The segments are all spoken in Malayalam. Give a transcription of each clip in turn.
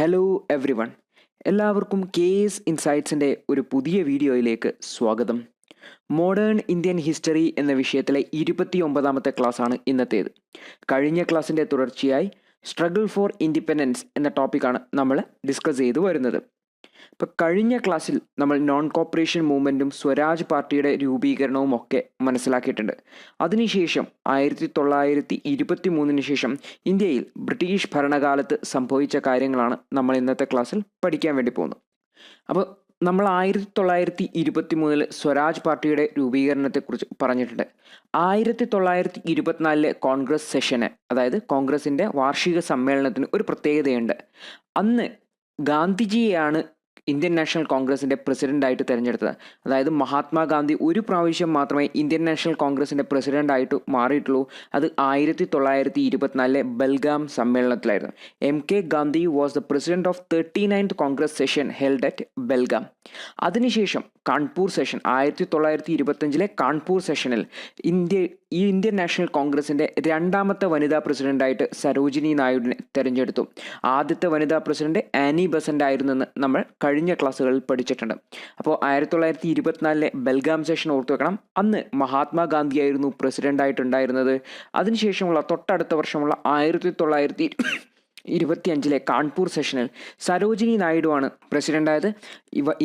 ഹലോ എവ്രി വൺ, എല്ലാവർക്കും കേസ് ഇൻസൈറ്റ്സിൻ്റെ ഒരു പുതിയ വീഡിയോയിലേക്ക് സ്വാഗതം. മോഡേൺ ഇന്ത്യൻ ഹിസ്റ്ററി എന്ന വിഷയത്തിലെ 29ാമത്തെ ക്ലാസ്സാണ് ഇന്നത്തേത്. കഴിഞ്ഞ ക്ലാസ്സിൻ്റെ തുടർച്ചയായി സ്ട്രഗിൾ ഫോർ ഇൻഡിപെൻഡൻസ് എന്ന ടോപ്പിക്കാണ് നമ്മൾ ഡിസ്കസ് ചെയ്തു വരുന്നത്. ഇപ്പോൾ കഴിഞ്ഞ ക്ലാസ്സിൽ നമ്മൾ നോൺ കോപ്പറേഷൻ മൂവ്മെൻറ്റും സ്വരാജ് പാർട്ടിയുടെ രൂപീകരണവും ഒക്കെ മനസ്സിലാക്കിയിട്ടുണ്ട്. അതിനുശേഷം 1923 ശേഷം ഇന്ത്യയിൽ ബ്രിട്ടീഷ് ഭരണകാലത്ത് സംഭവിച്ച കാര്യങ്ങളാണ് നമ്മൾ ഇന്നത്തെ ക്ലാസ്സിൽ പഠിക്കാൻ വേണ്ടി പോകുന്നത്. അപ്പോൾ നമ്മൾ 1923 സ്വരാജ് പാർട്ടിയുടെ രൂപീകരണത്തെക്കുറിച്ച് പറഞ്ഞിട്ടുണ്ട്. 1924 കോൺഗ്രസ് സെഷന്, അതായത് കോൺഗ്രസിൻ്റെ വാർഷിക സമ്മേളനത്തിന് ഒരു പ്രത്യേകതയുണ്ട്. അന്ന് ഗാന്ധിജിയെയാണ് ഇന്ത്യൻ നാഷണൽ കോൺഗ്രസിൻ്റെ പ്രസിഡൻ്റായിട്ട് തിരഞ്ഞെടുത്തത്. അതായത് മഹാത്മാഗാന്ധി ഒരു പ്രാവശ്യം മാത്രമേ ഇന്ത്യൻ നാഷണൽ കോൺഗ്രസിൻ്റെ പ്രസിഡൻ്റായിട്ട് മാറിയിട്ടുള്ളൂ. അത് 1924 ബൽഗാം സമ്മേളനത്തിലായിരുന്നു. MK Gandhi was the president of 39th Congress session held at Belgaum. അതിനുശേഷം കാൺപൂർ സെഷൻ, 1925 കാൺപൂർ സെഷനിൽ ഇന്ത്യൻ നാഷണൽ കോൺഗ്രസിൻ്റെ രണ്ടാമത്തെ വനിതാ പ്രസിഡൻ്റായിട്ട് സരോജിനി നായിഡുവിനെ തിരഞ്ഞെടുത്തു. ആദ്യത്തെ വനിതാ പ്രസിഡന്റ് ആനി ബസന്റ് ആയിരുന്നെന്ന് നമ്മൾ കഴിഞ്ഞ ക്ലാസ്സുകളിൽ പഠിച്ചിട്ടുണ്ട്. അപ്പോൾ 1924 ബൽഗാം സെഷൻ ഓർത്തു വെക്കണം. അന്ന് മഹാത്മാഗാന്ധിയായിരുന്നു പ്രസിഡൻ്റായിട്ടുണ്ടായിരുന്നത്. അതിനുശേഷമുള്ള തൊട്ടടുത്ത വർഷമുള്ള 1925 കാൺപൂർ സെഷനിൽ സരോജിനി നായിഡുവാണ് പ്രസിഡൻ്റായത്.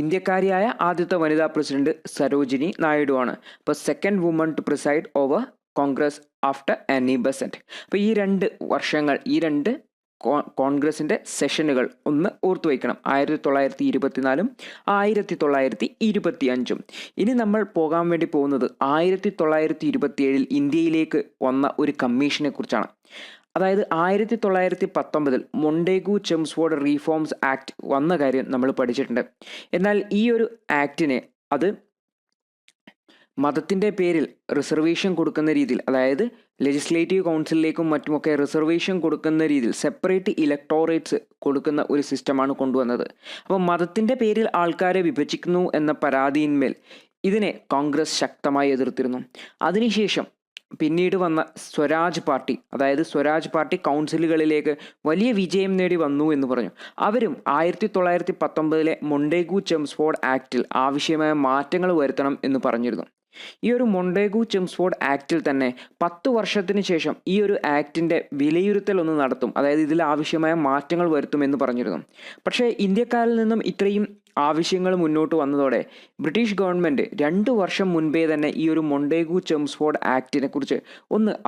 ഇന്ത്യക്കാരിയായ ആദ്യത്തെ വനിതാ പ്രസിഡന്റ് സരോജിനി നായിഡുവാണ്. അപ്പോൾ second woman to preside over Congress after Annie Besant. അപ്പോൾ ഈ 2 വർഷങ്ങൾ, ഈ 2 കോൺഗ്രസിൻ്റെ സെഷനുകൾ ഒന്ന് ഓർത്തു വയ്ക്കണം, 1924 1925. ഇനി നമ്മൾ പോകാൻ വേണ്ടി പോകുന്നത് 1927 ഇന്ത്യയിലേക്ക് വന്ന ഒരു കമ്മീഷനെ കുറിച്ചാണ്. അതായത് 1919 മൊണ്ടേഗു ചെംസ്ഫോർഡ് റീഫോംസ് ആക്ട് വന്ന കാര്യം നമ്മൾ പഠിച്ചിട്ടുണ്ട്. എന്നാൽ ഈ ഒരു ആക്ടിനെ അത് മതത്തിൻ്റെ പേരിൽ റിസർവേഷൻ കൊടുക്കുന്ന രീതിയിൽ, അതായത് ലെജിസ്ലേറ്റീവ് കൗൺസിലിലേക്കും മറ്റുമൊക്കെ റിസർവേഷൻ കൊടുക്കുന്ന രീതിയിൽ സെപ്പറേറ്റ് ഇലക്ടോറേറ്റ്സ് കൊടുക്കുന്ന ഒരു സിസ്റ്റമാണ് കൊണ്ടുവന്നത്. അപ്പോൾ മതത്തിൻ്റെ പേരിൽ ആൾക്കാരെ വിഭജിക്കുന്നു എന്ന പരാതിയിന്മേൽ ഇതിനെ കോൺഗ്രസ് ശക്തമായി എതിർത്തിരുന്നു. അതിനുശേഷം പിന്നീട് വന്ന സ്വരാജ് പാർട്ടി, അതായത് സ്വരാജ് പാർട്ടി കൗൺസിലുകളിലേക്ക് വലിയ വിജയം നേടി വന്നു എന്ന് പറഞ്ഞു. അവരും 1919 മൊണ്ടേഗു ചെംസ്ഫോർഡ് ആക്ടിൽ ആവശ്യമായ മാറ്റങ്ങൾ വരുത്തണം എന്ന് പറഞ്ഞിരുന്നു. ഈ ഒരു മൊണ്ടേഗു ചെംസ്ഫോർഡ് ആക്ടിൽ തന്നെ 10 വർഷത്തിന് ശേഷം ഈ ഒരു ആക്ടിൻ്റെ വിലയിരുത്തൽ ഒന്ന് നടത്തും, അതായത് ഇതിൽ ആവശ്യമായ മാറ്റങ്ങൾ വരുത്തുമെന്ന് പറഞ്ഞിരുന്നു. പക്ഷേ ഇന്ത്യക്കാരിൽ നിന്നും ഇത്രയും ആവശ്യങ്ങൾ മുന്നോട്ട് വന്നതോടെ ബ്രിട്ടീഷ് ഗവൺമെൻറ് 2 വർഷം മുൻപേ തന്നെ ഈ ഒരു മൊണ്ടേഗു ചെംസ്ഫോർഡ് ആക്ടിനെ കുറിച്ച്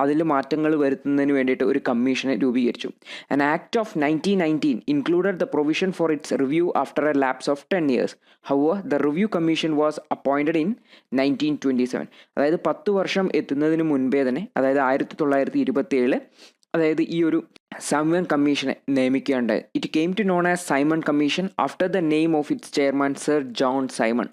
അതിൽ മാറ്റങ്ങൾ വരുത്തുന്നതിന് വേണ്ടിയിട്ട് ഒരു കമ്മീഷനെ രൂപീകരിച്ചു. An act of 1919 included the provision for its review after a lapse of 10 years. However, the review commission was appointed in 1927. അതായത് 10 വർഷം എത്തുന്നതിന് മുൻപേ തന്നെ, അതായത് 1927 അതായത് ഈ ഒരു സൈമൺ കമ്മീഷനെ നിയമിക്കുകയുണ്ടായി. It came to known as Simon Commission after the name of its chairman sir John Simon.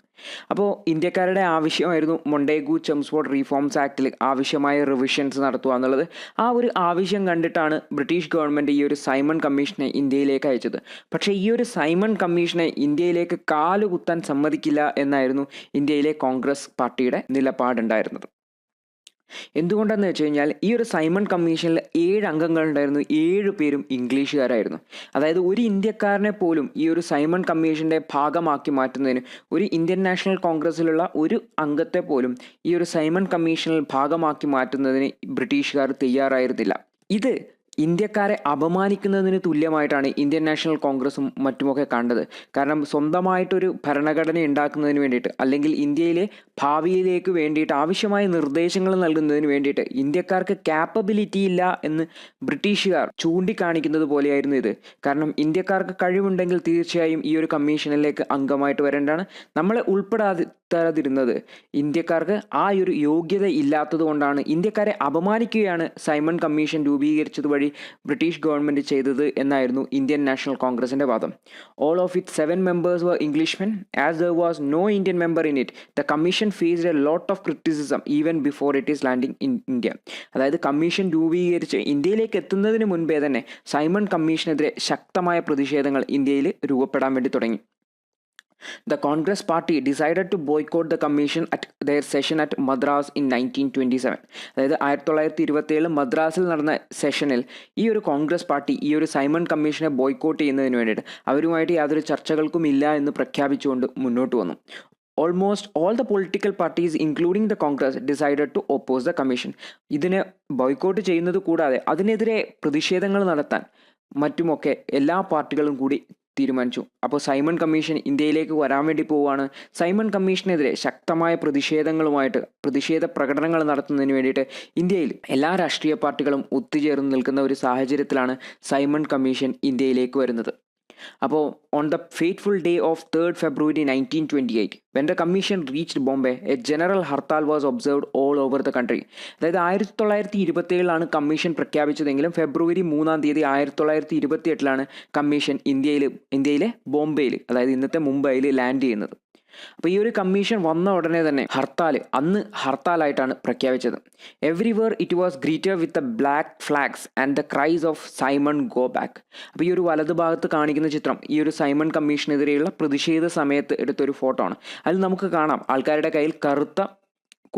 അപ്പോൾ ഇന്ത്യക്കാരുടെ ആവശ്യമായിരുന്നു മൊണ്ടേഗു ചെംസ്ഫോർഡ് റീഫോംസ് ആക്ടിൽ ആവശ്യമായ റിവിഷൻസ് നടത്തുക എന്നുള്ളത്. ആ ഒരു ആവശ്യം കണ്ടിട്ടാണ് ബ്രിട്ടീഷ് ഗവൺമെൻറ് ഈ ഒരു സൈമൺ കമ്മീഷനെ ഇന്ത്യയിലേക്ക് അയച്ചത്. പക്ഷേ ഈ ഒരു സൈമൺ കമ്മീഷനെ ഇന്ത്യയിലേക്ക് കാലുകുത്താൻ സമ്മതിക്കില്ല എന്നായിരുന്നു ഇന്ത്യയിലെ കോൺഗ്രസ് പാർട്ടിയുടെ നിലപാടുണ്ടായിരുന്നത്. എന്തുകൊണ്ടെന്ന് വെച്ച് കഴിഞ്ഞാൽ ഈ ഒരു സൈമൺ കമ്മീഷനിൽ 7 അംഗങ്ങളുണ്ടായിരുന്നു. 7 പേരും ഇംഗ്ലീഷുകാരായിരുന്നു. അതായത് ഒരു ഇന്ത്യക്കാരനെ പോലും ഈ ഒരു സൈമൺ കമ്മീഷൻ്റെ ഭാഗമാക്കി മാറ്റുന്നതിന്, ഒരു ഇന്ത്യൻ നാഷണൽ കോൺഗ്രസ്സിലുള്ള ഒരു അംഗത്തെ പോലും ഈ ഒരു സൈമൺ കമ്മീഷനിൽ ഭാഗമാക്കി മാറ്റുന്നതിന് ബ്രിട്ടീഷുകാർ തയ്യാറായിരുന്നില്ല. ഇത് ഇന്ത്യക്കാരെ അപമാനിക്കുന്നതിന് തുല്യമായിട്ടാണ് ഇന്ത്യൻ നാഷണൽ കോൺഗ്രസും മറ്റുമൊക്കെ കണ്ടത്. കാരണം സ്വന്തമായിട്ടൊരു ഭരണഘടന ഉണ്ടാക്കുന്നതിന് വേണ്ടിയിട്ട്, അല്ലെങ്കിൽ ഇന്ത്യയിലെ ഭാവിയിലേക്ക് വേണ്ടിയിട്ട് ആവശ്യമായ നിർദ്ദേശങ്ങൾ നൽകുന്നതിന് വേണ്ടിയിട്ട് ഇന്ത്യക്കാർക്ക് ക്യാപ്പബിലിറ്റി ഇല്ല എന്ന് ബ്രിട്ടീഷുകാർ ചൂണ്ടിക്കാണിക്കുന്നത് പോലെയായിരുന്നു ഇത്. കാരണം ഇന്ത്യക്കാർക്ക് കഴിവുണ്ടെങ്കിൽ തീർച്ചയായും ഈ ഒരു കമ്മീഷനിലേക്ക് അംഗമായിട്ട് വരേണ്ടതാണ്. നമ്മളെ ഉൾപ്പെടാതിരുന്നത് ഇന്ത്യക്കാർക്ക് ആ ഒരു യോഗ്യത ഇല്ലാത്തത് കൊണ്ടാണ്, ഇന്ത്യക്കാരെ അപമാനിക്കുകയാണ് സൈമൺ കമ്മീഷൻ രൂപീകരിച്ചത് വഴി ബ്രിട്ടീഷ് ഗവൺമെൻറ് ചെയ്തത് എന്നായിരുന്നു ഇന്ത്യൻ നാഷണൽ കോൺഗ്രസിൻ്റെ വാദം. All of it 7 members were Englishmen. As there was no Indian member in it, the commission faced a lot of criticism even before it is landing in India. അതായത് കമ്മീഷൻ രൂപീകരിച്ച് ഇന്ത്യയിലേക്ക് എത്തുന്നതിന് മുൻപേ തന്നെ സൈമൺ കമ്മീഷനെതിരെ ശക്തമായ പ്രതിഷേധങ്ങൾ ഇന്ത്യയിൽ രൂപപ്പെടാൻ വേണ്ടി തുടങ്ങി. The Congress party decided to boycott the commission at their session at Madras in 1927. അതായത് 1927 മദ്രാസിൽ നടന്ന സെഷനിൽ ഈ ഒരു കോൺഗ്രസ് പാർട്ടി ഈ ഒരു സൈമൺ കമ്മീഷനെ ബോയ്ക്കോട്ട് ചെയ്യുന്നതിന് വേണ്ടിയിട്ട് അവരുമായിട്ട് യാതൊരു ചർച്ചകൾക്കും ഇല്ല എന്ന് പ്രഖ്യാപിച്ചുകൊണ്ട് മുന്നോട്ട് വന്നു. Almost all the political parties, including the Congress, decided to oppose the commission. ഇതിനെ ബോയ്ക്കോട്ട് ചെയ്യുന്നത് കൂടാതെ അതിനെതിരെ പ്രതിഷേധങ്ങൾ നടത്താൻ മറ്റുമൊക്കെ എല്ലാ പാർട്ടികളും കൂടി തീരുമാനിച്ചു. അപ്പോൾ സൈമൺ കമ്മീഷൻ ഇന്ത്യയിലേക്ക് വരാൻ വേണ്ടി പോവുകയാണ്. സൈമൺ കമ്മീഷനെതിരെ ശക്തമായ പ്രതിഷേധ പ്രകടനങ്ങൾ നടത്തുന്നതിന് വേണ്ടിയിട്ട് ഇന്ത്യയിൽ എല്ലാ രാഷ്ട്രീയ പാർട്ടികളും ഒത്തുചേർന്ന് നിൽക്കുന്ന ഒരു സാഹചര്യത്തിലാണ് സൈമൺ കമ്മീഷൻ ഇന്ത്യയിലേക്ക് വരുന്നത്. അപ്പോൾ on the fateful day of 3rd February 1928, when the commission reached Bombay, a general hartal was observed all over the country. അതായത് 1927 കമ്മീഷൻ പ്രഖ്യാപിച്ചതെങ്കിലും ഫെബ്രുവരി 3 1928 കമ്മീഷൻ ഇന്ത്യയിലെ ബോംബെയിൽ, അതായത് ഇന്നത്തെ മുംബൈയിൽ ലാൻഡ് ചെയ്യുന്നത്. അപ്പോൾ ഈ ഒരു കമ്മീഷൻ വന്ന ഉടനെ തന്നെ അന്ന് ഹർത്താലായിട്ടാണ് പ്രഖ്യാപിച്ചത്. Everywhere it was greeted with the black flags and the cries of Simon go back. അപ്പോൾ ഈ ഒരു വലതു ഭാഗത്ത് കാണിക്കുന്ന ചിത്രം ഈ ഒരു സൈമൺ കമ്മീഷനെതിരെയുള്ള പ്രതിഷേധ സമയത്ത് എടുത്തൊരു ഫോട്ടോ ആണ്. അതിൽ നമുക്ക് കാണാം ആൾക്കാരുടെ കയ്യിൽ കറുത്ത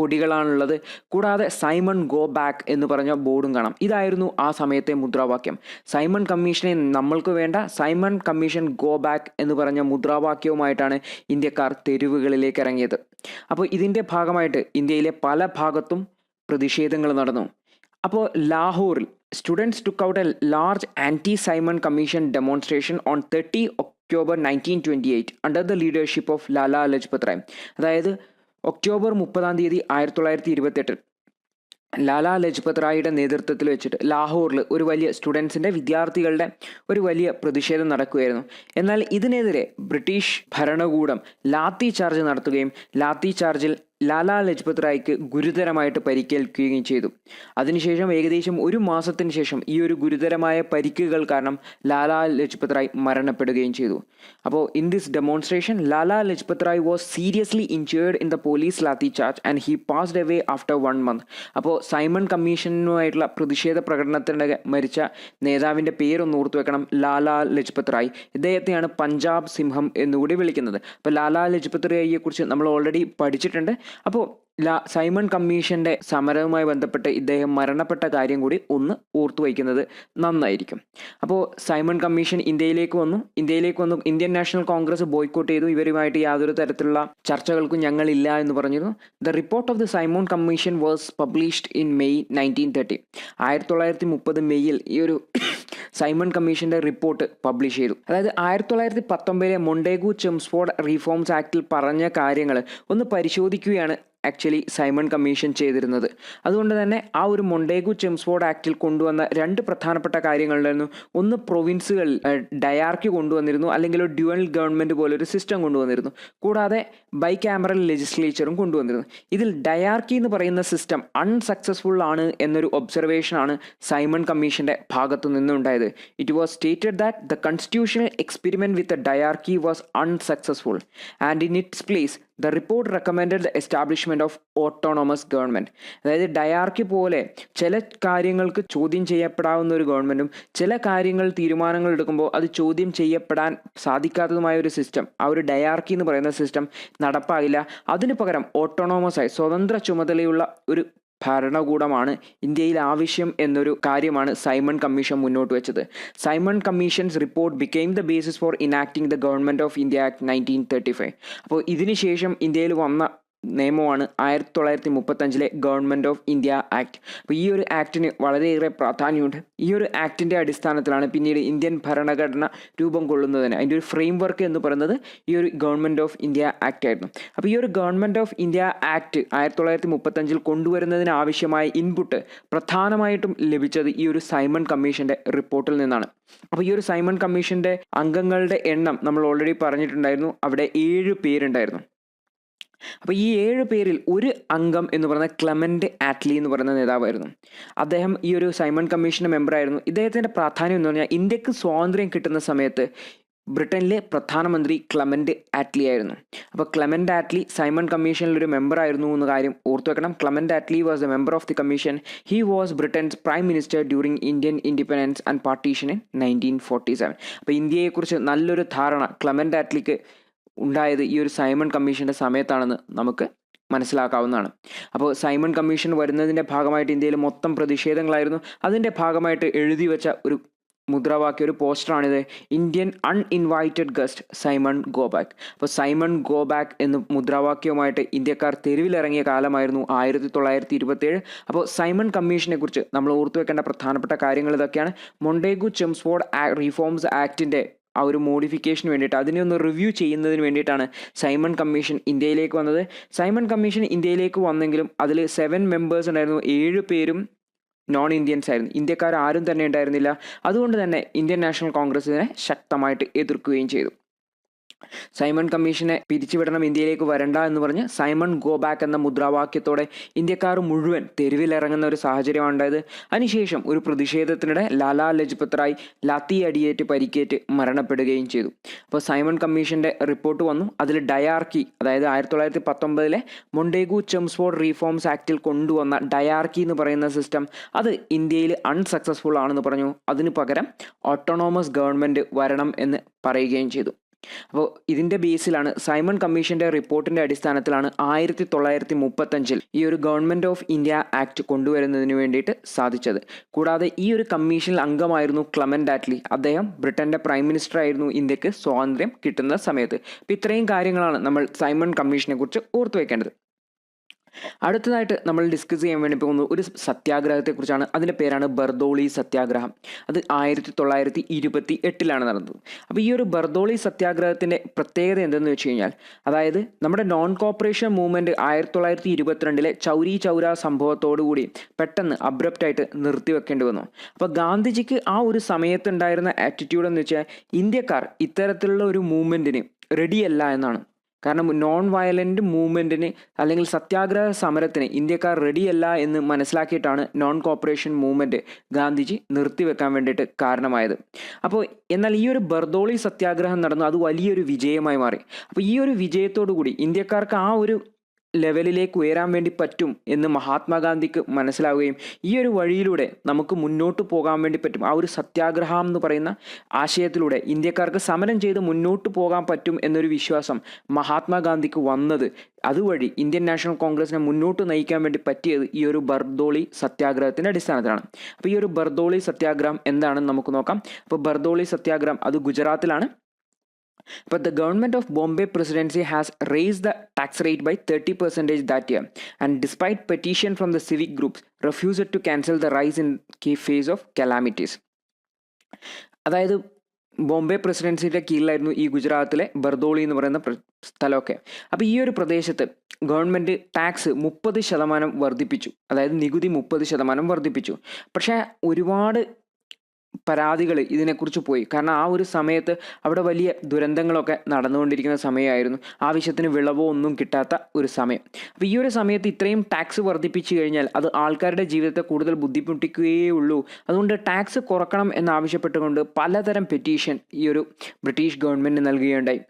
കൊടികളാണുള്ളത്. കൂടാതെ സൈമൺ ഗോ ബാക്ക് എന്ന് പറഞ്ഞ ബോർഡും കാണാം. ഇതായിരുന്നു ആ സമയത്തെ മുദ്രാവാക്യം. സൈമൺ കമ്മീഷനെ നമ്മൾക്ക് വേണ്ട, സൈമൺ കമ്മീഷൻ ഗോ ബാക്ക് എന്ന് പറഞ്ഞ മുദ്രാവാക്യവുമായിട്ടാണ് ഇന്ത്യക്കാർ തെരുവുകളിലേക്ക് ഇറങ്ങിയത്. അപ്പോൾ ഇതിൻ്റെ ഭാഗമായിട്ട് ഇന്ത്യയിലെ പല ഭാഗത്തും പ്രതിഷേധങ്ങൾ നടന്നു. അപ്പോൾ ലാഹോറിൽ students took out a large anti Simon Commission demonstration on 30 October 1928 under the leadership of Lala Lajpat Rai. അതായത് ഒക്ടോബർ 30 1928 ലാലാ ലജ്പത് റായിയുടെ നേതൃത്വത്തിൽ വെച്ചിട്ട് ലാഹോറിൽ ഒരു വലിയ വിദ്യാർത്ഥികളുടെ ഒരു വലിയ പ്രതിഷേധം നടക്കുകയായിരുന്നു. എന്നാൽ ഇതിനെതിരെ ബ്രിട്ടീഷ് ഭരണകൂടം ലാത്തി ചാർജ് നടത്തുകയും ലാത്തി ചാർജിൽ ലാലാ ലജ്പത് റായ്ക്ക് ഗുരുതരമായിട്ട് പരിക്കേൽക്കുകയും ചെയ്തു. അതിനുശേഷം ഏകദേശം ഒരു മാസത്തിന് ശേഷം ഈ ഒരു ഗുരുതരമായ പരിക്കുകൾ കാരണം ലാലാ ലജ്പത് റായ് മരണപ്പെടുകയും ചെയ്തു. അപ്പോൾ in this demonstration Lala Lajpat Rai was seriously injured in the police lathi charge and he passed away after 1 month. അപ്പോൾ സൈമൺ കമ്മീഷനുമായിട്ടുള്ള പ്രതിഷേധ പ്രകടനത്തിനിടെ മരിച്ച നേതാവിൻ്റെ പേരൊന്ന് ഓർത്തു വെക്കണം, ലാലാ ലജ്പത് റായ്. ഇദ്ദേഹത്തെയാണ് പഞ്ചാബ് സിംഹം എന്നുകൂടി വിളിക്കുന്നത്. അപ്പോൾ ലാലാ ലജ്പത് റായിയെക്കുറിച്ച് നമ്മൾ ഓൾറെഡി പഠിച്ചിട്ടുണ്ട്. അപ്പോൾ സൈമൺ കമ്മീഷൻ്റെ സമരവുമായി ബന്ധപ്പെട്ട് ഇദ്ദേഹം മരണപ്പെട്ട കാര്യം കൂടി ഒന്ന് ഓർത്തു വയ്ക്കുന്നത് നന്നായിരിക്കും. അപ്പോൾ സൈമൺ കമ്മീഷൻ ഇന്ത്യയിലേക്ക് വന്നു. ഇന്ത്യൻ നാഷണൽ കോൺഗ്രസ് ബോയ്ക്കോട്ട് ചെയ്തു. ഇവരുമായിട്ട് യാതൊരു തരത്തിലുള്ള ചർച്ചകൾക്കും ഞങ്ങളില്ല എന്ന് പറഞ്ഞിരുന്നു. The report of the Simon commission was published in May 1930. 1930 മെയ്യിൽ ഈ ഒരു സൈമൺ കമ്മീഷൻ്റെ റിപ്പോർട്ട് പബ്ലിഷ് ചെയ്തു. അതായത് 1919 മൊണ്ടേഗു ചെംസ്ഫോർഡ് റീഫോംസ് ആക്ടിൽ പറഞ്ഞ കാര്യങ്ങൾ ഒന്ന് പരിശോധിക്കുകയാണ് ആക്ച്വലി സൈമൺ കമ്മീഷൻ ചെയ്തിരുന്നത്. അതുകൊണ്ട് തന്നെ ആ ഒരു മൊണ്ടേഗു ചെംസ്ഫോർഡ് ആക്ടിൽ കൊണ്ടുവന്ന 2 പ്രധാനപ്പെട്ട കാര്യങ്ങളുണ്ടായിരുന്നു. ഒന്ന് പ്രൊവിൻസുകളിൽ ഡയാർക്കി കൊണ്ടുവന്നിരുന്നു, അല്ലെങ്കിൽ ഒരു ഡ്യുവൽ ഗവൺമെൻറ് പോലൊരു സിസ്റ്റം കൊണ്ടുവന്നിരുന്നു. കൂടാതെ ബൈ ക്യാമറൽ ലെജിസ്ലേച്ചറും കൊണ്ടുവന്നിരുന്നു. ഇതിൽ ഡയാർക്കി എന്ന് പറയുന്ന സിസ്റ്റം അൺസക്സസ്ഫുൾ ആണ് എന്നൊരു ഒബ്സർവേഷനാണ് സൈമൺ കമ്മീഷൻ്റെ ഭാഗത്തു നിന്നുണ്ടായത്. It was stated that the constitutional experiment with the diarchy was unsuccessful and in its place the report recommended the establishment of autonomous government. അതായത് ഡയാർക്കി പോലെ ചില കാര്യങ്ങൾക്ക് ചോദ്യം ചെയ്യപ്പെടാവുന്ന ഒരു ഗവൺമെൻറ്റും ചില തീരുമാനങ്ങൾ എടുക്കുമ്പോൾ അത് ചോദ്യം ചെയ്യപ്പെടാൻ സാധിക്കാത്തതുമായ ഒരു സിസ്റ്റം, ആ ഒരു ഡയാർക്കി എന്ന് പറയുന്ന സിസ്റ്റം നടപ്പാകില്ല. അതിനു പകരം ഓട്ടോണോമസായി സ്വതന്ത്ര ചുമതലയുള്ള ഒരു ഭരണകൂടമാണ് ഇന്ത്യയിൽ ആവശ്യം എന്നൊരു കാര്യമാണ് സൈമൺ കമ്മീഷൻ മുന്നോട്ട് വെച്ചത്. Simon Commission's report became the basis for enacting the government of India act 1935. അപ്പോൾ ഇതിനുശേഷം ഇന്ത്യയിൽ വന്ന നിയമമാണ് 1935 ഗവൺമെൻറ് ഓഫ് ഇന്ത്യ ആക്ട്. അപ്പോൾ ഈ ഒരു ആക്ടിന് വളരെയേറെ പ്രാധാന്യമുണ്ട്. ഈ ഒരു ആക്ടിൻ്റെ അടിസ്ഥാനത്തിലാണ് പിന്നീട് ഇന്ത്യൻ ഭരണഘടന രൂപം കൊള്ളുന്നതിന് അതിൻ്റെ ഒരു ഫ്രെയിം വർക്ക് എന്ന് പറയുന്നത് ഈ ഒരു ഗവൺമെൻറ് ഓഫ് ഇന്ത്യ ആക്ട് ആയിരുന്നു. അപ്പോൾ ഈ ഒരു ഗവൺമെൻറ് ഓഫ് ഇന്ത്യ ആക്ട് 1935 കൊണ്ടുവരുന്നതിന് ആവശ്യമായ ഇൻപുട്ട് പ്രധാനമായിട്ടും ലഭിച്ചത് ഈ ഒരു സൈമൺ കമ്മീഷൻ്റെ റിപ്പോർട്ടിൽ നിന്നാണ്. അപ്പോൾ ഈ ഒരു സൈമൺ കമ്മീഷൻ്റെ അംഗങ്ങളുടെ എണ്ണം നമ്മൾ ഓൾറെഡി പറഞ്ഞിട്ടുണ്ടായിരുന്നു. അവിടെ 7 പേരുണ്ടായിരുന്നു. അപ്പോൾ ഈ 7 പേരിൽ ഒരു അംഗം എന്ന് പറയുന്നത് ക്ലെമൻ്റ് ആറ്റ്ലി എന്ന് പറയുന്ന നേതാവായിരുന്നു. അദ്ദേഹം ഈ ഒരു സൈമൺ കമ്മീഷൻ്റെ മെമ്പറായിരുന്നു. ഇദ്ദേഹത്തിൻ്റെ പ്രാധാന്യം എന്ന് പറഞ്ഞാൽ ഇന്ത്യക്ക് സ്വാതന്ത്ര്യം കിട്ടുന്ന സമയത്ത് ബ്രിട്ടനിലെ പ്രധാനമന്ത്രി ക്ലെമൻ്റ് ആറ്റ്ലി ആയിരുന്നു. അപ്പോൾ ക്ലെമൻ്റ് ആറ്റ്ലി സൈമൺ കമ്മീഷനിലൊരു മെമ്പറായിരുന്നു എന്ന കാര്യം ഓർത്തു വെക്കണം. Clement Attlee was the member of the commission. He was Britain's prime minister during Indian independence and partition in 1947. അപ്പോൾ ഇന്ത്യയെക്കുറിച്ച് നല്ലൊരു ധാരണ ക്ലെമൻ്റ് ആറ്റ്ലിക്ക് ഉണ്ടായത് ഈ ഒരു സൈമൺ കമ്മീഷൻ്റെ സമയത്താണെന്ന് നമുക്ക് മനസ്സിലാക്കാവുന്നതാണ്. അപ്പോൾ സൈമൺ കമ്മീഷൻ വരുന്നതിൻ്റെ ഭാഗമായിട്ട് ഇന്ത്യയിൽ മൊത്തം പ്രതിഷേധങ്ങളായിരുന്നു. അതിൻ്റെ ഭാഗമായിട്ട് എഴുതി വെച്ച ഒരു മുദ്രാവാക്യം, ഒരു പോസ്റ്ററാണിത്, Indian uninvited guest Simon go back. അപ്പോൾ സൈമൺ ഗോ ബാക്ക് എന്ന മുദ്രാവാക്യവുമായിട്ട് ഇന്ത്യക്കാർ തെരുവിലിറങ്ങിയ കാലമായിരുന്നു 1927. അപ്പോൾ സൈമൺ കമ്മീഷനെ കുറിച്ച് നമ്മൾ ഓർത്തു വെക്കേണ്ട പ്രധാനപ്പെട്ട കാര്യങ്ങൾ ഇതൊക്കെയാണ്. മൊണ്ടേഗു ചെംസ്ഫോർഡ് റീഫോംസ് ആക്ടിൻ്റെ ആ ഒരു മോഡിഫിക്കേഷന് വേണ്ടിയിട്ട്, അതിനെ ഒന്ന് റിവ്യൂ ചെയ്യുന്നതിന് വേണ്ടിയിട്ടാണ് സൈമൺ കമ്മീഷൻ ഇന്ത്യയിലേക്ക് വന്നത്. സൈമൺ കമ്മീഷൻ ഇന്ത്യയിലേക്ക് വന്നെങ്കിലും അതിൽ 7 മെമ്പേഴ്സ് ഉണ്ടായിരുന്നു. 7 പേരും നോൺ ഇന്ത്യൻസ് ആയിരുന്നു. ഇന്ത്യക്കാർ ആരും തന്നെ ഉണ്ടായിരുന്നില്ല. അതുകൊണ്ട് തന്നെ ഇന്ത്യൻ നാഷണൽ കോൺഗ്രസ് ഇതിനെ ശക്തമായിട്ട് എതിർക്കുകയും ചെയ്തു. സൈമൺ കമ്മീഷനെ പിരിച്ചുവിടണം, ഇന്ത്യയിലേക്ക് വരണ്ട എന്ന് പറഞ്ഞ് സൈമൺ ഗോ ബാക്ക് എന്ന മുദ്രാവാക്യത്തോടെ ഇന്ത്യക്കാർ മുഴുവൻ തെരുവിലിറങ്ങുന്ന ഒരു സാഹചര്യമാണ് ഉണ്ടായത്. അതിനുശേഷം ഒരു പ്രതിഷേധത്തിനിടെ ലാലാ ലജ്പത് റായ് ലാത്തി അടിയേറ്റ് പരിക്കേറ്റ് മരണപ്പെടുകയും ചെയ്തു. അപ്പോൾ സൈമൺ കമ്മീഷൻ്റെ റിപ്പോർട്ട് വന്നു. അതിൽ ഡയാർക്കി, അതായത് 1919 മൊണ്ടേഗു ചെംസ്ഫോർഡ് റീഫോംസ് ആക്റ്റിൽ കൊണ്ടുവന്ന ഡയാർക്കി എന്ന് പറയുന്ന സിസ്റ്റം അത് ഇന്ത്യയിൽ അൺസക്സസ്ഫുൾ ആണെന്ന് പറഞ്ഞു. അതിന് പകരം ഓട്ടോണോമസ് ഗവൺമെൻറ് വരണം എന്ന് പറയുകയും ചെയ്തു. അപ്പോൾ ഇതിൻ്റെ ബേസിലാണ്, സൈമൺ കമ്മീഷൻ്റെ റിപ്പോർട്ടിൻ്റെ അടിസ്ഥാനത്തിലാണ് 1935 ഈ ഒരു ഗവൺമെൻറ് ഓഫ് ഇന്ത്യ ആക്ട് കൊണ്ടുവരുന്നതിന് വേണ്ടിയിട്ട് സാധിച്ചത്. കൂടാതെ ഈ ഒരു കമ്മീഷനിൽ അംഗമായിരുന്നു ക്ലെമന്റ് ആറ്റ്ലി. അദ്ദേഹം ബ്രിട്ടൻ്റെ പ്രൈം മിനിസ്റ്റർ ആയിരുന്നു ഇന്ത്യക്ക് സ്വാതന്ത്ര്യം കിട്ടുന്ന സമയത്ത്. അപ്പോൾ ഇത്രയും കാര്യങ്ങളാണ് നമ്മൾ സൈമൺ കമ്മീഷനെ കുറിച്ച് ഓർത്തു വയ്ക്കേണ്ടത്. അടുത്തതായിട്ട് നമ്മൾ ഡിസ്കസ് ചെയ്യാൻ വേണ്ടി പോകുന്ന ഒരു സത്യാഗ്രഹത്തെക്കുറിച്ചാണ്. അതിൻ്റെ പേരാണ് ബർദോളി സത്യാഗ്രഹം. അത് 1928 നടന്നത്. അപ്പോൾ ഈ ഒരു ബർദോളി സത്യാഗ്രഹത്തിൻ്റെ പ്രത്യേകത എന്തെന്ന് വെച്ച് കഴിഞ്ഞാൽ, അതായത് നമ്മുടെ non cooperation movement 1922 Chauri Chaura സംഭവത്തോടുകൂടി പെട്ടെന്ന് അബ്രപ്റ്റായിട്ട് നിർത്തിവെക്കേണ്ടി വന്നു. അപ്പോൾ ഗാന്ധിജിക്ക് ആ ഒരു സമയത്തുണ്ടായിരുന്ന ആറ്റിറ്റ്യൂഡ് എന്ന് വെച്ചാൽ ഇന്ത്യക്കാർ ഇത്തരത്തിലുള്ള ഒരു മൂവ്മെൻറ്റിന് റെഡിയല്ല എന്നാണ്. കാരണം നോൺ വയലൻ്റ് മൂവ്മെൻറ്റിന് അല്ലെങ്കിൽ സത്യാഗ്രഹ സമരത്തിന് ഇന്ത്യക്കാർ റെഡിയല്ല എന്ന് മനസ്സിലാക്കിയിട്ടാണ് നോൺ കോപ്പറേഷൻ മൂവ്മെൻറ്റ് ഗാന്ധിജി നിർത്തിവെക്കാൻ വേണ്ടിയിട്ട് കാരണമായത്. അപ്പോൾ എന്നാൽ ഈ ഒരു ബർദോളി സത്യാഗ്രഹം നടന്നു, അത് വലിയൊരു വിജയമായി മാറി. അപ്പോൾ ഈ ഒരു വിജയത്തോടു കൂടി ഇന്ത്യക്കാർക്ക് ആ ഒരു ലെവലിലേക്ക് ഉയരാൻ വേണ്ടി പറ്റും എന്ന് മഹാത്മാഗാന്ധിക്ക് മനസ്സിലാവുകയും ഈ ഒരു വഴിയിലൂടെ നമുക്ക് മുന്നോട്ട് പോകാൻ വേണ്ടി പറ്റും, ആ ഒരു സത്യാഗ്രഹം എന്ന് പറയുന്ന ആശയത്തിലൂടെ ഇന്ത്യക്കാർക്ക് സമരം ചെയ്ത് മുന്നോട്ട് പോകാൻ പറ്റും എന്നൊരു വിശ്വാസം മഹാത്മാഗാന്ധിക്ക് വന്നത്, അതുവഴി ഇന്ത്യൻ നാഷണൽ കോൺഗ്രസിനെ മുന്നോട്ട് നയിക്കാൻ വേണ്ടി പറ്റിയത് ഈ ഒരു ബർദോളി സത്യാഗ്രഹത്തിൻ്റെ അടിസ്ഥാനത്തിലാണ്. അപ്പോൾ ഈ ഒരു ബർദോളി സത്യാഗ്രഹം എന്താണെന്ന് നമുക്ക് നോക്കാം. അപ്പോൾ ബർദോളി സത്യാഗ്രഹം അത് ഗുജറാത്തിലാണ്. But the government of Bombay Presidency has raised the tax rate by 30% that year, and despite petition from the civic groups, refused to cancel the rise in face of calamities. അതായത് ബോംബെ പ്രസിഡൻസിയുടെ കീഴിലായിരുന്നു ഈ ഗുജറാത്തിലെ ബർദോളി എന്ന് പറയുന്ന സ്ഥലമൊക്കെ. അപ്പോൾ ഈ ഒരു പ്രദേശത്ത് ഗവൺമെൻറ് ടാക്സ് 30% വർദ്ധിപ്പിച്ചു, അതായത് നികുതി 30% വർദ്ധിപ്പിച്ചു. പക്ഷേ ഒരുപാട് പരാതികൾ ഇതിനെക്കുറിച്ച് പോയി. കാരണം ആ ഒരു സമയത്ത് അവിടെ വലിയ ദുരന്തങ്ങളൊക്കെ നടന്നുകൊണ്ടിരിക്കുന്ന സമയമായിരുന്നു. ആവശ്യത്തിന് വിളവോ ഒന്നും കിട്ടാത്ത ഒരു സമയം. അപ്പോൾ ഈ ഒരു സമയത്ത് ഇത്രയും ടാക്സ് വർദ്ധിപ്പിച്ചു കഴിഞ്ഞാൽ അത് ആൾക്കാരുടെ ജീവിതത്തെ കൂടുതൽ ബുദ്ധിമുട്ടിക്കുകയേ ഉള്ളൂ. അതുകൊണ്ട് ടാക്സ് കുറക്കണം എന്നാവശ്യപ്പെട്ടുകൊണ്ട് പലതരം പെറ്റീഷൻ ഈ ഒരു ബ്രിട്ടീഷ് ഗവൺമെൻറ് നൽകുകയുണ്ടായി.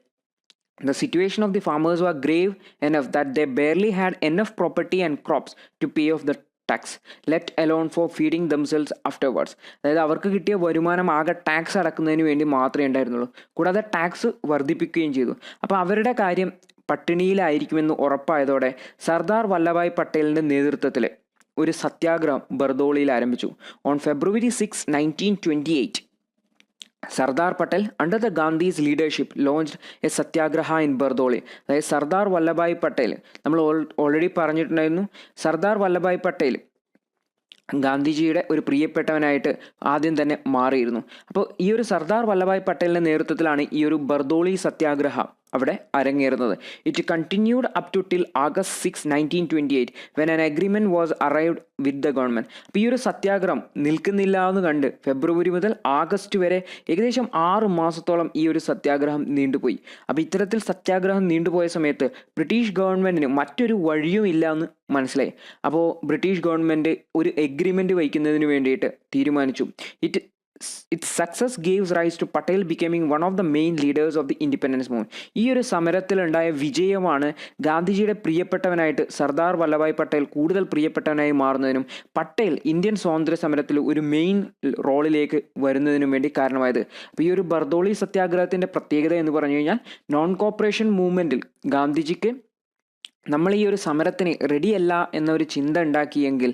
The situation of the farmers was grave enough that they barely had enough property and crops to pay off the tax, let alone for feeding themselves afterwards. അതായത് അവർക്ക് കിട്ടിയ വരുമാനം ആകെ ടാക്സ് അടക്കുന്നതിന് വേണ്ടി മാത്രമേ ഉണ്ടായിരുന്നുള്ളൂ. കൂടാതെ ടാക്സ് വർദ്ധിപ്പിക്കുകയും ചെയ്തു. അപ്പോൾ അവരുടെ കാര്യം പട്ടിണിയിലായിരിക്കുമെന്ന് ഉറപ്പായതോടെ സർദാർ വല്ലഭായ് പട്ടേലിൻ്റെ നേതൃത്വത്തിൽ ഒരു സത്യാഗ്രഹം ബർദോളിയിൽ ആരംഭിച്ചു. On February 6, 1928 Sardar Patel under the Gandhi's leadership launched A Satyagraha in Bardoli. അതായത് സർദാർ വല്ലഭായ് പട്ടേൽ, നമ്മൾ ഓൾറെഡി പറഞ്ഞിട്ടുണ്ടായിരുന്നു, സർദാർ വല്ലഭായ് പട്ടേൽ ഗാന്ധിജിയുടെ ഒരു പ്രിയപ്പെട്ടവനായിട്ട് ആദ്യം തന്നെ മാറിയിരുന്നു. അപ്പോൾ ഈ ഒരു സർദാർ വല്ലഭായ് പട്ടേലിൻ്റെ നേതൃത്വത്തിലാണ് ഈ ഒരു ബർദോളി സത്യാഗ്രഹം അവിടെ അരങ്ങേറുന്നത്. It continued up to till August 6, 1928 when an agreement was arrived with the government. അപ്പോൾ ഈ ഒരു സത്യാഗ്രഹം നിൽക്കുന്നില്ല എന്ന് കണ്ട് ഫെബ്രുവരി മുതൽ ആഗസ്റ്റ് വരെ ഏകദേശം 6 മാസത്തോളം ഈ ഒരു സത്യാഗ്രഹം നീണ്ടുപോയി. അപ്പോൾ ഇത്തരത്തിൽ സത്യാഗ്രഹം നീണ്ടുപോയ സമയത്ത് ബ്രിട്ടീഷ് ഗവൺമെൻറ്റിന് മറ്റൊരു വഴിയും ഇല്ല എന്ന് മനസ്സിലായി. അപ്പോൾ ബ്രിട്ടീഷ് ഗവൺമെൻറ് ഒരു എഗ്രിമെൻറ്റ് വയ്ക്കുന്നതിന് വേണ്ടിയിട്ട് തീരുമാനിച്ചു. It its success gave rise to Patel becoming one of the main leaders of the independence movement. ഈ ഒരു സമരത്തിലുണ്ടായ വിജയമാണ് ഗാന്ധിജിയുടെ പ്രിയപ്പെട്ടവനായിട്ട് സർദാർ വല്ലഭായ് പട്ടേൽ കൂടുതൽ പ്രിയപ്പെട്ടവനായി മാറുന്നതിനും പട്ടേൽ ഇന്ത്യൻ സ്വാതന്ത്ര്യ സമരത്തിൽ ഒരു മെയിൻ റോളിലേക്ക് വരുന്നതിനും വേണ്ടി കാരണമായത്. അപ്പോൾ ഈ ഒരു ബർദോളി സത്യാഗ്രഹത്തിൻ്റെ പ്രത്യേകത എന്ന് പറഞ്ഞു കഴിഞ്ഞാൽ നോൺ കോപ്പറേഷൻ മൂവ്മെൻറ്റിൽ ഗാന്ധിജിക്ക് നമ്മൾ ഈ ഒരു സമരത്തിന് റെഡിയല്ല എന്നൊരു ചിന്ത ഉണ്ടാക്കിയെങ്കിൽ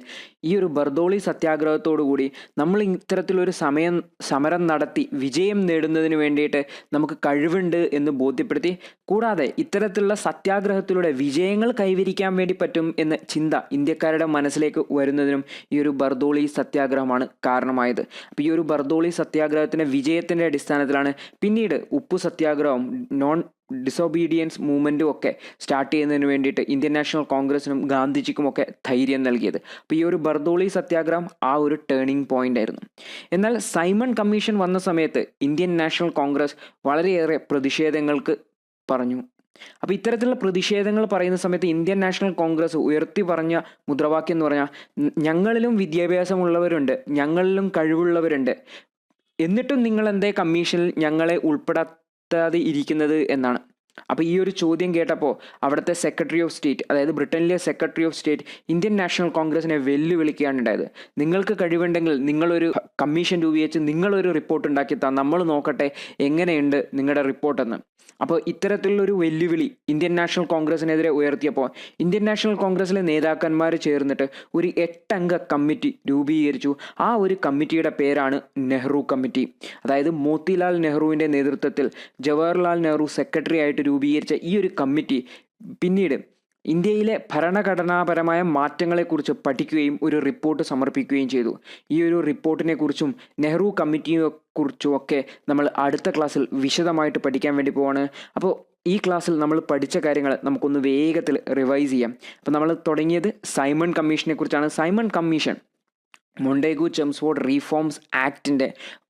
ഈ ഒരു ബർദോളി സത്യാഗ്രഹത്തോടു കൂടി നമ്മൾ ഇത്തരത്തിലൊരു സമരം നടത്തി വിജയം നേടുന്നതിന് വേണ്ടിയിട്ട് നമുക്ക് കഴിവുണ്ട് എന്ന് ബോധ്യപ്പെടുത്തി. കൂടാതെ ഇത്തരത്തിലുള്ള സത്യാഗ്രഹത്തിലൂടെ വിജയങ്ങൾ കൈവരിക്കാൻ വേണ്ടി പറ്റും എന്ന ചിന്ത ഇന്ത്യക്കാരുടെ മനസ്സിലേക്ക് വരുന്നതിനും ഈ ഒരു ബർദോളി സത്യാഗ്രഹമാണ് കാരണമായത്. അപ്പോൾ ഈ ഒരു ബർദോളി സത്യാഗ്രഹത്തിൻ്റെ വിജയത്തിൻ്റെ അടിസ്ഥാനത്തിലാണ് പിന്നീട് ഉപ്പു സത്യാഗ്രഹവും നോൺ ഡിസൊബീഡിയൻസ് മൂവ്മെൻറ്റും ഒക്കെ സ്റ്റാർട്ട് ചെയ്യുന്നതിന് വേണ്ടിയിട്ട് ഇന്ത്യൻ നാഷണൽ കോൺഗ്രസിനും ഗാന്ധിജിക്കുമൊക്കെ ധൈര്യം നൽകിയത്. അപ്പോൾ ഈ ഒരു ബർദോളി സത്യാഗ്രഹം ആ ഒരു ടേണിംഗ് പോയിന്റ് ആയിരുന്നു. എന്നാൽ സൈമൺ കമ്മീഷൻ വന്ന സമയത്ത് ഇന്ത്യൻ നാഷണൽ കോൺഗ്രസ് വളരെയേറെ പ്രതിഷേധങ്ങൾക്ക് പറഞ്ഞു. അപ്പോൾ ഇത്തരത്തിലുള്ള പ്രതിഷേധങ്ങൾ പറയുന്ന സമയത്ത് ഇന്ത്യൻ നാഷണൽ കോൺഗ്രസ് ഉയർത്തി പറഞ്ഞ മുദ്രാവാക്യം എന്ന് പറഞ്ഞാൽ ഞങ്ങളിലും വിദ്യാഭ്യാസമുള്ളവരുണ്ട്, ഞങ്ങളിലും കഴിവുള്ളവരുണ്ട്, എന്നിട്ടും നിങ്ങൾ എന്തേ കമ്മീഷനിൽ ഞങ്ങളെ ഉൾപ്പെടാതെ ഇരിക്കുന്നത് എന്നാണ്. അപ്പോൾ ഈ ഒരു ചോദ്യം കേട്ടപ്പോൾ അവിടുത്തെ സെക്രട്ടറി ഓഫ് സ്റ്റേറ്റ്, അതായത് ബ്രിട്ടനിലെ secretary of state Indian national കോൺഗ്രസിനെ വെല്ലുവിളിക്കുകയാണ് ഉണ്ടായത്. നിങ്ങൾക്ക് കഴിവുണ്ടെങ്കിൽ നിങ്ങളൊരു കമ്മീഷൻ രൂപീകരിച്ച് നിങ്ങളൊരു റിപ്പോർട്ട് ഉണ്ടാക്കി നമ്മൾ നോക്കട്ടെ എങ്ങനെയുണ്ട് നിങ്ങളുടെ റിപ്പോർട്ടെന്ന്. അപ്പോൾ ഇത്തരത്തിലുള്ളൊരു വെല്ലുവിളി ഇന്ത്യൻ നാഷണൽ കോൺഗ്രസിനെതിരെ ഉയർത്തിയപ്പോൾ ഇന്ത്യൻ നാഷണൽ കോൺഗ്രസിലെ നേതാക്കന്മാർ ചേർന്നിട്ട് ഒരു 8 അംഗ കമ്മിറ്റി രൂപീകരിച്ചു. ആ ഒരു കമ്മിറ്റിയുടെ പേരാണ് നെഹ്റു കമ്മിറ്റി. അതായത് മോത്തിലാൽ നെഹ്റുവിൻ്റെ നേതൃത്വത്തിൽ ജവഹർലാൽ നെഹ്റു സെക്രട്ടറി ആയിട്ട് രൂപീകരിച്ച ഈ ഒരു കമ്മിറ്റി പിന്നീട് ഇന്ത്യയിലെ ഭരണഘടനാപരമായ മാറ്റങ്ങളെക്കുറിച്ച് പഠിക്കുകയും ഒരു റിപ്പോർട്ട് സമർപ്പിക്കുകയും ചെയ്തു. ഈ ഒരു റിപ്പോർട്ടിനെ കുറിച്ചും നെഹ്റു കമ്മിറ്റിയെ കുറിച്ചും ഒക്കെ നമ്മൾ അടുത്ത ക്ലാസ്സിൽ വിശദമായിട്ട് പഠിക്കാൻ വേണ്ടി പോവാണ്. അപ്പോൾ ഈ ക്ലാസ്സിൽ നമ്മൾ പഠിച്ച കാര്യങ്ങൾ നമുക്കൊന്ന് വേഗത്തിൽ റിവൈസ് ചെയ്യാം. അപ്പോൾ നമ്മൾ തുടങ്ങിയത് സൈമൺ കമ്മീഷനെ കുറിച്ചാണ്. Simon Commission Montagu Chelmsford reforms ആക്ടിൻ്റെ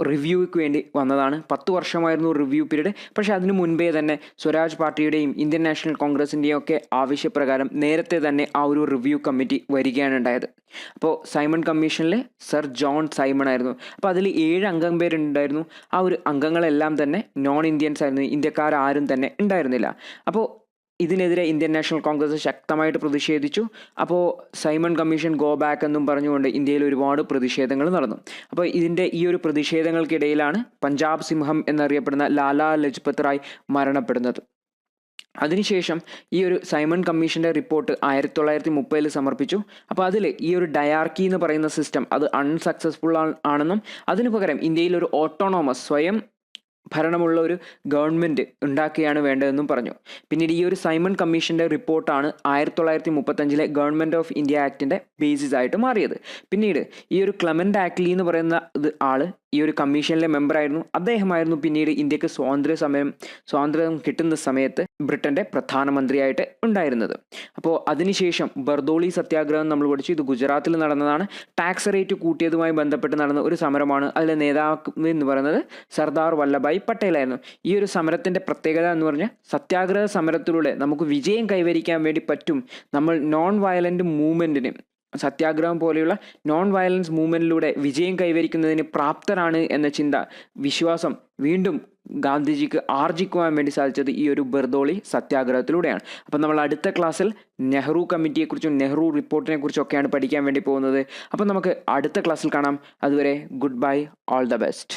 റിവ്യൂക്ക് വേണ്ടി വന്നതാണ്. 10 വർഷമായിരുന്നു റിവ്യൂ പീരീഡ്. പക്ഷേ അതിനു മുൻപേ തന്നെ സ്വരാജ് പാർട്ടിയുടെയും ഇന്ത്യൻ നാഷണൽ കോൺഗ്രസിൻ്റെയും ഒക്കെ ആവശ്യപ്രകാരം നേരത്തെ തന്നെ ആ ഒരു റിവ്യൂ കമ്മിറ്റി വരികയാണ് ഉണ്ടായത്. അപ്പോൾ സൈമൺ കമ്മീഷനിൽ സർ ജോൺ സൈമൺ ആയിരുന്നു. അപ്പോൾ അതിൽ 7 അംഗം പേരുണ്ടായിരുന്നു. ആ ഒരു അംഗങ്ങളെല്ലാം തന്നെ നോൺ ഇന്ത്യൻസ് ആയിരുന്നു, ഇന്ത്യക്കാരും തന്നെ ഉണ്ടായിരുന്നില്ല. അപ്പോൾ ഇതിനെതിരെ ഇന്ത്യൻ നാഷണൽ കോൺഗ്രസ് ശക്തമായിട്ട് പ്രതിഷേധിച്ചു. അപ്പോൾ സൈമൺ കമ്മീഷൻ ഗോ ബാക്ക് എന്നും പറഞ്ഞുകൊണ്ട് ഇന്ത്യയിൽ ഒരുപാട് പ്രതിഷേധങ്ങൾ നടന്നു. അപ്പോൾ ഈ ഒരു പ്രതിഷേധങ്ങൾക്കിടയിലാണ് പഞ്ചാബ് സിംഹം എന്നറിയപ്പെടുന്ന ലാലാ ലജ്പത് റായ് മരണപ്പെടുന്നത്. അതിനുശേഷം ഈ ഒരു സൈമൺ കമ്മീഷൻ്റെ റിപ്പോർട്ട് 1930 സമർപ്പിച്ചു. അപ്പോൾ അതിൽ ഈ ഒരു ഡയാർക്കി എന്ന് പറയുന്ന സിസ്റ്റം അത് അൺസക്സസ്ഫുൾ ആണെന്നും അതിനു പകരം ഇന്ത്യയിൽ ഒരു ഓട്ടോണോമസ് സ്വയം ഭരണമുള്ള ഒരു ഗവൺമെൻറ് ഉണ്ടാക്കുകയാണ് വേണ്ടതെന്നും പറഞ്ഞു. പിന്നീട് ഈ ഒരു സൈമൺ കമ്മീഷൻ്റെ റിപ്പോർട്ടാണ് 1935 ഗവൺമെൻറ് ഓഫ് ഇന്ത്യ ആക്ടിൻ്റെ ബേസിസ് ആയിട്ട് മാറിയത്. പിന്നീട് ഈ ഒരു ക്ലെമൻ്റ് ആക്ട്ലി എന്ന് പറയുന്ന ആൾ ഈ ഒരു കമ്മീഷനിലെ മെമ്പറായിരുന്നു. അദ്ദേഹമായിരുന്നു പിന്നീട് ഇന്ത്യക്ക് സ്വാതന്ത്ര്യം കിട്ടുന്ന സമയത്ത് ബ്രിട്ടൻ്റെ പ്രധാനമന്ത്രിയായിട്ട് ഉണ്ടായിരുന്നത്. അപ്പോൾ അതിനുശേഷം ബർദോളി സത്യാഗ്രഹം നമ്മൾ പഠിച്ചു. ഇത് ഗുജറാത്തിൽ നടന്നതാണ്. ടാക്സ് റേറ്റ് കൂട്ടിയതുമായി ബന്ധപ്പെട്ട് നടന്ന ഒരു സമരമാണ്. അതിലെ നേതാവ് എന്ന് പറയുന്നത് സർദാർ വല്ലഭായ് പട്ടേലായിരുന്നു. ഈ ഒരു സമരത്തിൻ്റെ പ്രത്യേകത എന്ന് പറഞ്ഞാൽ സത്യാഗ്രഹ സമരത്തിലൂടെ നമുക്ക് വിജയം കൈവരിക്കാൻ വേണ്ടി പറ്റും. നമ്മൾ നോൺ വയലൻ്റ് മൂവ്മെൻറ്റിന് സത്യാഗ്രഹം പോലെയുള്ള നോൺ വയലൻസ് മൂവ്മെൻറ്റിലൂടെ വിജയം കൈവരിക്കുന്നതിന് പ്രാപ്തരാണ് എന്ന വിശ്വാസം വീണ്ടും ഗാന്ധിജിക്ക് ആർജിക്കുവാൻ വേണ്ടി സാധിച്ചത് ഈ ഒരു ബർദോളി സത്യാഗ്രഹത്തിലൂടെയാണ്. അപ്പം നമ്മൾ അടുത്ത ക്ലാസ്സിൽ നെഹ്റു കമ്മിറ്റിയെക്കുറിച്ചും നെഹ്റു റിപ്പോർട്ടിനെ കുറിച്ചൊക്കെയാണ് പഠിക്കാൻ വേണ്ടി പോകുന്നത്. അപ്പം നമുക്ക് അടുത്ത ക്ലാസ്സിൽ കാണാം. അതുവരെ good bye, all the best.